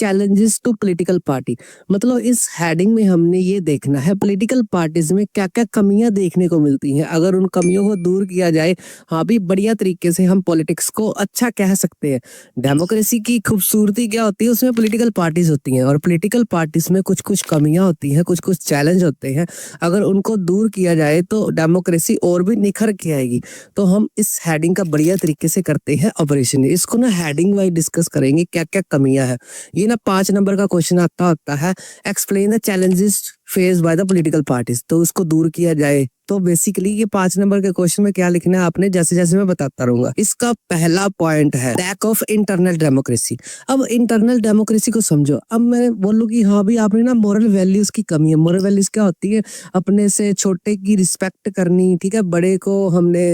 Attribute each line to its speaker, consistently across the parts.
Speaker 1: Challenges to political party. मतलब इस heading में हमने ये देखना है पॉलिटिकल पार्टीज में क्या क्या कमियां देखने को मिलती हैं, अगर उन कमियों को दूर किया जाए हाँ भी बढ़िया तरीके से हम पॉलिटिक्स को अच्छा कह सकते हैं। डेमोक्रेसी की खूबसूरती क्या होती है, उसमें पॉलिटिकल पार्टीज होती हैं और पॉलिटिकल पार्टीज में कुछ कुछ कमियां होती हैं, कुछ कुछ चैलेंज होते हैं। अगर उनको दूर किया जाए तो डेमोक्रेसी और भी निखर के आएगी। तो हम इस हेडिंग का बढ़िया तरीके से करते हैं ऑपरेशन। इसको ना हेडिंग वाइज डिस्कस करेंगे क्या क्या कमियां है। ये ना 5 नंबर का क्वेश्चन आता होता है, explain the challenges face by the political parties. तो उसको दूर किया जाए तो बेसिकली ये 5 नंबर के क्वेश्चन में क्या लिखना है आपने, जैसे जैसे मैं बताता रहूंगा। इसका पहला पॉइंट है लैक ऑफ इंटरनल डेमोक्रेसी। अब इंटरनल डेमोक्रेसी को समझो। अब मैं बोलूँ कि हाँ भी आपने ना मोरल वैल्यूज की कमी है। मोरल वैल्यूज क्या होती है, अपने से छोटे की रिस्पेक्ट करनी, ठीक है, बड़े को हमने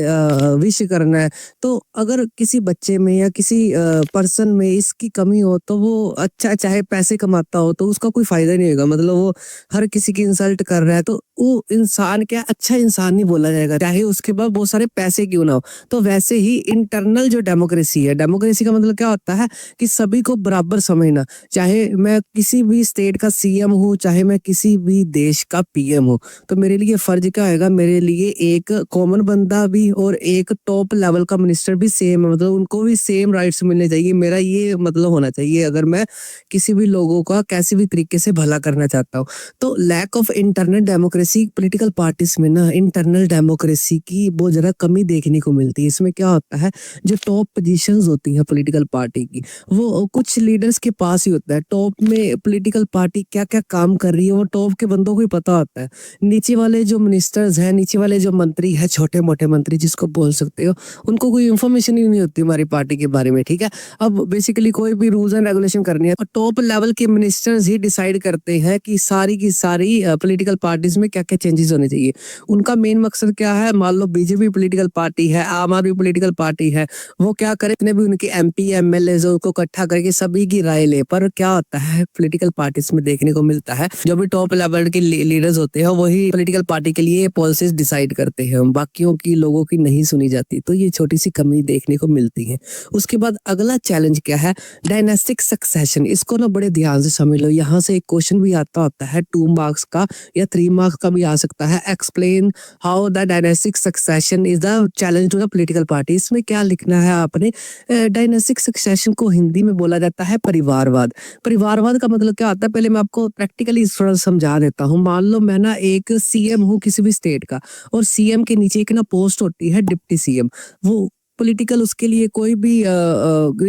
Speaker 1: विश करना है। तो अगर किसी बच्चे में या किसी पर्सन में इसकी कमी हो तो वो अच्छा चाहे पैसे कमाता हो तो उसका कोई फायदा नहीं होगा। मतलब वो हर किसी की इंसल्ट कर रहा है तो वो इंसान क्या अच्छा इंसान नहीं बोला जाएगा, चाहे उसके पास बहुत सारे पैसे क्यों ना हो। तो वैसे ही इंटरनल जो डेमोक्रेसी है, डेमोक्रेसी का मतलब क्या होता है कि सभी को बराबर समझना। चाहे मैं किसी भी स्टेट का सीएम हूँ, चाहे मैं किसी भी देश का पीएम हूँ, तो मेरे लिए फर्ज क्या होगा, मेरे लिए एक कॉमन बंदा भी और एक टॉप लेवल का मिनिस्टर भी सेम है। मतलब उनको भी सेम राइट्स मिलने चाहिए। मेरा ये मतलब होना चाहिए अगर मैं किसी भी लोगों का कैसे भी तरीके से भला करना चाहता हूँ। तो lack of internal democracy political parties में ना इंटरनल डेमोक्रेसी की बहुत ज्यादा कमी देखने को मिलती है। इसमें क्या होता है, जो टॉप पोजीशंस होती हैं पॉलिटिकल पार्टी की वो कुछ लीडर्स के पास ही होता है। टॉप में पॉलिटिकल पार्टी क्या क्या काम कर रही है वो टॉप के बंदों को ही पता होता है। नीचे वाले जो मिनिस्टर्स हैं, नीचे वाले जो मंत्री है, छोटे मोटे मंत्री जिसको बोल सकते हो, उनको कोई इन्फॉर्मेशन ही नहीं होती हमारी पार्टी के बारे में, ठीक है। अब बेसिकली कोई भी रूल्स एंड रेगुलेशन करनी है और टॉप लेवल के मिनिस्टर्स ही डिसाइड करते हैं कि सारी की सारी पॉलिटिकल पार्टीज में क्या क्या चेंजेस होने चाहिए। उनका मेन मकसद क्या है, मान लो बीजेपी पॉलिटिकल पार्टी है, आम आदमी पॉलिटिकल पार्टी है, वो क्या करे, इतने भी उनके एमपी एमएलए उनको इकट्ठा करके सभी की राय ले। पर क्या होता है पॉलिटिकल पार्टीज में देखने को मिलता है, जो भी टॉप लेवल के लीडर्स होते हैं वही पॉलिटिकल पार्टी के लिए पॉलिसीज डिसाइड करते हैं, बाकियों की लोगों की नहीं सुनी जाती। तो ये छोटी सी कमी देखने को मिलती है। उसके बाद अगला चैलेंज क्या है, डायनेस्टिक सक्सेशन। इसको ना बड़े ध्यान से समझ लो। यहाँ से एक क्वेश्चन भी आता होता है 2 मार्क्स का या 3 मार्क्स का भी आ सकता है। Explain how the dynastic succession is the challenge to the political party. इसमें क्या लिखना है आपने, डायनेस्टिक सक्सेशन को हिंदी में बोला जाता है परिवारवाद। परिवारवाद का मतलब क्या होता है, पहले मैं आपको प्रैक्टिकली थोड़ा समझा देता हूँ। मान लो मैं ना एक सीएम हूँ किसी भी स्टेट का और सीएम के नीचे एक ना पोस्ट होती है डिप्टी सीएम। वो पॉलिटिकल उसके लिए कोई भी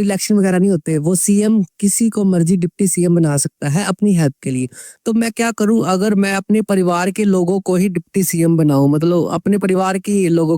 Speaker 1: इलेक्शन वगैरह नहीं होते, वो सीएम किसी को मर्जी डिप्टी सीएम बना सकता है अपनी हेल्प के लिए। तो मैं क्या करूं, अगर मैं अपने परिवार के लोगों को ही डिप्टी सीएम बनाऊं, मतलब अपने परिवार की लोगों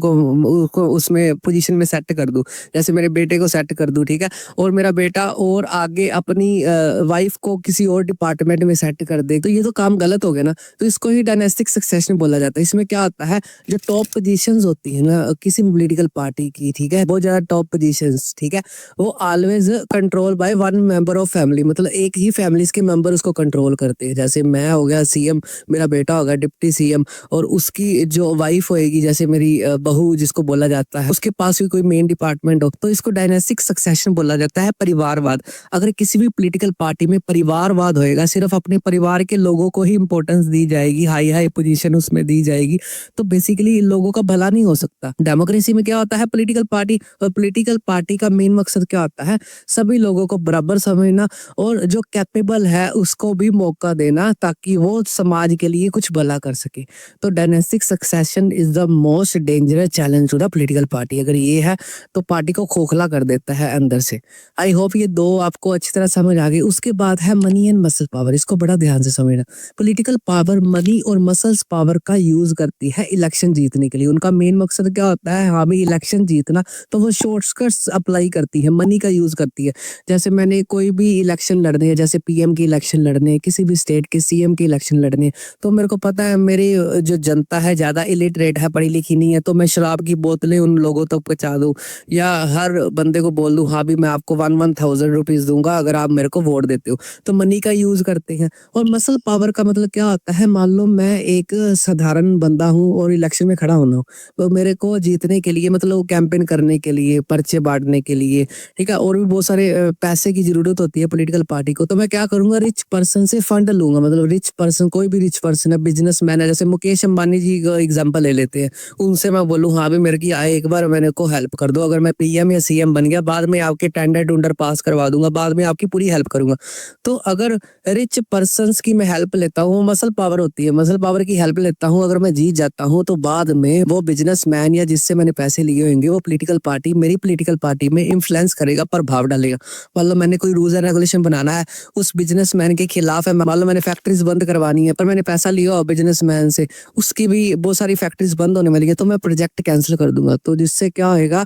Speaker 1: को उसमें पोजीशन में सेट कर दूं, जैसे मेरे बेटे को सेट कर दूं, ठीक है, और मेरा बेटा और आगे अपनी वाइफ को किसी और डिपार्टमेंट में सेट कर दे, तो ये तो काम गलत हो गया ना। तो इसको ही डायनेस्टिक सक्सेशन बोला जाता है। इसमें क्या होता है, जो टॉप पोजीशंस होती है ना किसी भी पॉलिटिकल पार्टी की, ठीक है, बहुत ज्यादा टॉप पोजीशंस, ठीक है, वो always control by one member of family. मतलब एक ही फैमिलीज के मेंबर उसको कंट्रोल करते हैं। जैसे मैं हो गया सीएम, मेरा बेटा होगा डिप्टी सीएम, और उसकी जो वाइफ होएगी, जैसे मेरी बहू जिसको बोला जाता है, उसके पास भी कोई मेन डिपार्टमेंट हो। तो इसको डायनेस्टिक सक्सेशन बोला जाता है, परिवारवाद। अगर किसी भी पॉलिटिकल पार्टी में परिवारवाद होएगा, सिर्फ अपने परिवार के लोगों को ही इंपॉर्टेंस दी जाएगी, हाई हाई पोजीशन उसमें दी जाएगी, तो बेसिकली इन लोगों का भला नहीं हो सकता। डेमोक्रेसी में क्या होता है, पॉलिटिकल पार्टी और पॉलिटिकल पार्टी का मेन मकसद क्या होता है, सभी लोगों को बराबर समझना और जो कैपेबल है उसको भी मौका देना ताकि वो समाज के लिए कुछ भला कर सके। तो dynastic succession is the most dangerous challenge to the political party. अगर ये है तो पार्टी को खोखला कर देता है अंदर से। आई होप ये 2 आपको अच्छी तरह समझ आ गई। उसके बाद है मनी एंड मसल पावर। इसको बड़ा ध्यान से समझना। पॉलिटिकल पावर मनी और मसल्स पावर का यूज करती है इलेक्शन जीतने के लिए। उनका मेन मकसद क्या होता है, हाँ भी इलेक्शन जीतना, तो वो शॉर्टकट्स अप्लाई करती है, मनी का यूज करती है। जैसे मैंने कोई भी इलेक्शन लड़ने है, जैसे पीएम के इलेक्शन लड़ने, किसी भी स्टेट के सीएम के इलेक्शन लड़ने, तो मेरे को पता है मेरी जो जनता है ज्यादा इलिटरेट है, पढ़ी लिखी नहीं है, तो मैं शराब की बोतलें उन लोगों तक पहुंचा दूं या हर बंदे को बोल दूं हाँ भी मैं आपको 1,000 रुपीज दूंगा अगर आप मेरे को वोट देते हो। तो मनी का यूज करते हैं। और मसल पावर का मतलब क्या होता है, मान लो मैं एक साधारण बंदा हूँ और इलेक्शन में खड़ा होना हो, तो मेरे को जीतने के लिए मतलब कैंपेन करने करने के लिए, पर्चे बाँटने के लिए, ठीक है? और भी बहुत सारे पैसे की ज़रूरत होती है पॉलिटिकल पार्टी को, तो मैं क्या करूँगा, रिच पर्सन से फंड लूँगा। मतलब रिच पर्सन, कोई भी रिच पर्सन है, बिज़नेसमैन है, जैसे मुकेश अंबानी जी का एग्ज़ाम्पल ले लेते हैं। उनसे मैं बोलूँ, हाँ, अभी मेरे की आए, एक बार मेरे को हेल्प कर दो। अगर मैं पीएम या सीएम बन गया, बाद में आपके टेंडर-टुंडर पास करवा दूँगा, बाद में आपकी पूरी हेल्प करूँगा। तो अगर रिच पर्सन्स की मैं हेल्प लेता हूँ, मसल पावर होती है, मसल पावर की हेल्प लेता हूँ, अगर मैं जीत जाता हूँ, तो बाद में वो बिज़नेसमैन या जिससे मैंने पैसे लिए होंगे, वो पॉलिटिकल पार्टी, मेरी पॉलिटिकल पार्टी में इन्फ्लुएंस करेगा, प्रभाव डालेगा। मतलब मैंने कोई रूल्स एंड रेगुलेशन बनाना है, उस बिज़नेसमैन के खिलाफ है, मान लो मैंने फैक्ट्रीज़ बंद करवानी है, पर मैंने पैसा लिया हो बिज़नेसमैन से, उसकी भी बहुत सारी फैक्ट्रीज़ बंद होने वाली है, तो मैं प्रोजेक्ट कैंसल कर दूँगा। तो जिससे क्या होएगा,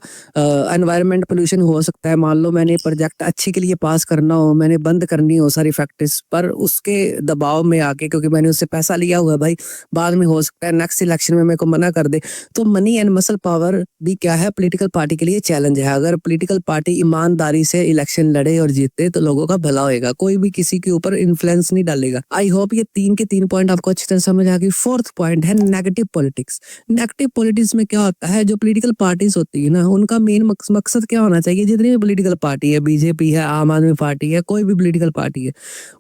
Speaker 1: एनवायरनमेंट पोल्यूशन हो सकता है। मान लो मैंने प्रोजेक्ट अच्छे के लिए पास करना हो, मैंने बंद करनी हो सारी फैक्ट्रीज़, पर उसके दबाव में आके, क्योंकि मैंने उससे पैसा लिया हुआ है भाई, बाद में हो सकता है नेक्स्ट इलेक्शन में मेरे को मना कर दे। तो मनी एंड मसल पावर भी क्या है, पॉलिटिकल पार्टी के लिए चैलेंज है। अगर पॉलिटिकल पार्टी ईमानदारी से इलेक्शन लड़े और जीते, तो लोगों का भला होएगा, कोई भी किसी के ऊपर इन्फ्लुएंस नहीं डालेगा। आई होप ये 3 के 3 पॉइंट आपको अच्छी तरह समझ आ गई। 4th पॉइंट है नेगेटिव पॉलिटिक्स। नेगेटिव पॉलिटिक्स में क्या होता है, जो पॉलिटिकल पार्टीज होती है ना, उनका मेन मकसद क्या होना चाहिए, जितनी भी पॉलिटिकल पार्टी है, बीजेपी है, आम आदमी पार्टी है, कोई भी पॉलिटिकल पार्टी है,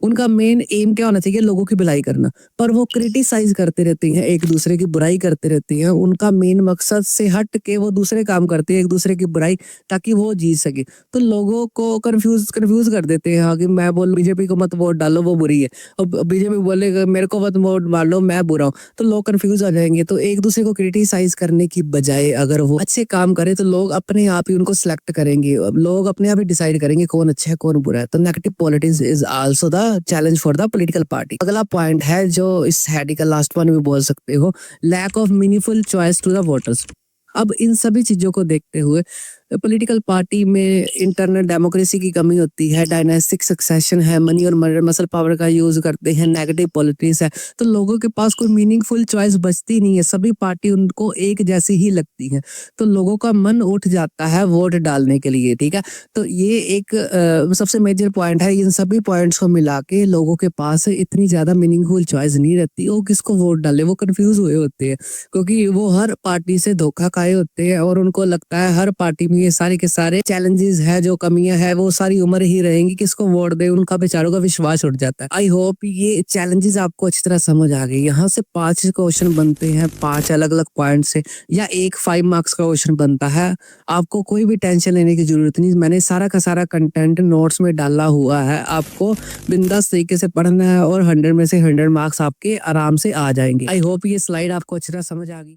Speaker 1: उनका मेन एम क्या होना चाहिए, लोगों की भलाई करना। पर वो क्रिटिसाइज करते रहती हैं, एक दूसरे की बुराई करते रहती हैं, उनका मेन मकसद से हट के वो दूसरे काम करते हैं, एक दूसरे की बुराई, ताकि वो जीत सके। तो लोगों को कंफ्यूज कर देते हैं। हाँ, कि मैं बोल बीजेपी को मत वोट डालो, वो बुरी है, और बीजेपी बोलेगा मेरे को मत वोट मार लो, मैं बुरा हूँ, तो लोग कंफ्यूज हो जाएंगे। तो एक दूसरे को क्रिटिसाइज करने की बजाय अगर वो अच्छे काम करे, तो लोग अपने आप ही उनको सिलेक्ट करेंगे, लोग अपने आप ही डिसाइड करेंगे कौन अच्छा है कौन बुरा है। तो negative politics is also the challenge for the political party. अगला पॉइंट है, जो इस हेडिंग का लास्ट वन भी बोल सकते हो, lack of meaningful choice to the voters. अब इन सभी चीजों को देखते हुए पॉलिटिकल पार्टी में इंटरनल डेमोक्रेसी की कमी होती है, डायनेस्टिक सक्सेशन है, मनी और मसल पावर का यूज करते हैं, नेगेटिव पॉलिटिक्स है, तो लोगों के पास कोई मीनिंगफुल चॉइस बचती नहीं है, सभी पार्टी उनको एक जैसी ही लगती है, तो लोगों का मन उठ जाता है वोट डालने के लिए। ठीक है, तो ये एक सबसे मेजर पॉइंट है। इन सभी पॉइंट्स को मिला के लोगों के पास इतनी ज्यादा मीनिंगफुल चॉइस नहीं रहती, वो किसको वोट डाले, वो कंफ्यूज हुए होते हैं, क्योंकि वो हर पार्टी से धोखा खाए होते हैं, और उनको लगता है हर पार्टी में ये सारे के सारे चैलेंजेस है, जो कमियां है, वो सारी उम्र ही रहेंगी, किसको वोट दे, उनका बेचारों का विश्वास उठ जाता है। आई होप ये चैलेंजेस आपको अच्छी तरह समझ आ गई। यहाँ से 5 क्वेश्चन बनते हैं, 5 अलग अलग पॉइंट से, या एक 5 मार्क्स का क्वेश्चन बनता है। आपको कोई भी टेंशन लेने की जरूरत नहीं, मैंने सारा का सारा कंटेंट नोट्स में डाला हुआ है, आपको बिंदास तरीके से पढ़ना है, और 100 में से 100 मार्क्स आपके आराम से आ जाएंगे। आई होप ये स्लाइड आपको अच्छी तरह समझ आ गई।